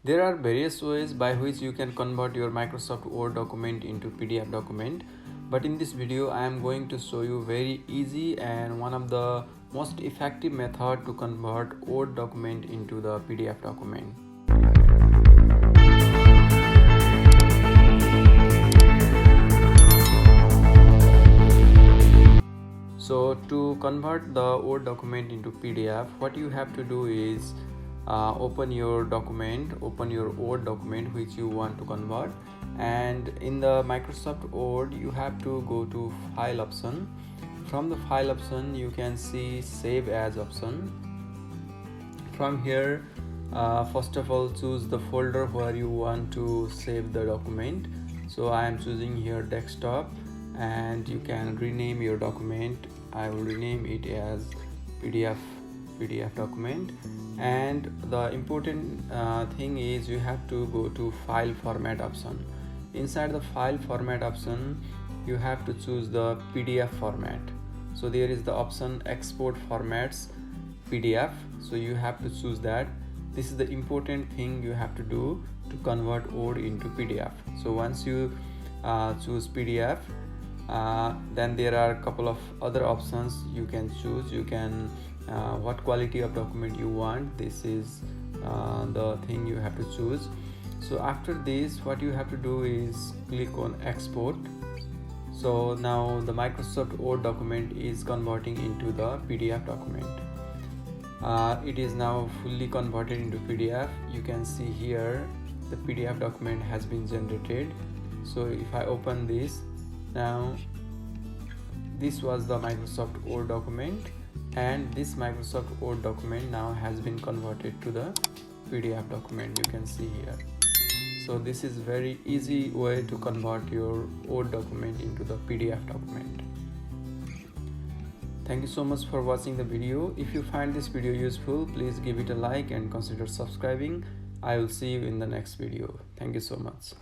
There are various ways by which you can convert your Microsoft Word document into PDF document, but in this video I am going to show you very easy and one of the most effective method to convert Word document into the PDF document. So to convert the Word document into PDF, what you have to do is open your Word document which you want to convert, and in the Microsoft Word you have to go to File option. From the File option you can see Save As option. From here first of all choose the folder where you want to save the document. So I am choosing here desktop, and you can rename your document. I will rename it as PDF document. And the important thing is you have to go to File Format option. Inside the File Format option you have to choose the PDF format. So there is the option Export Formats PDF, so you have to choose that. This is the important thing you have to do to convert Word into PDF. So once you choose PDF, then there are a couple of other options you can choose. You can what quality of document you want. This is the thing you have to choose. So after this what you have to do is click on export. So now the Microsoft Word document is converting into the PDF document. It is now fully converted into PDF. You can see here the PDF document has been generated. So if I open this, now this was the Microsoft Word document, and this Microsoft Word document now has been converted to the PDF document. You can see here. So this is very easy way to convert your Word document into the PDF document. Thank you so much for watching the video. If you find this video useful, please give it a like and consider subscribing. I will see you in the next video. Thank you so much.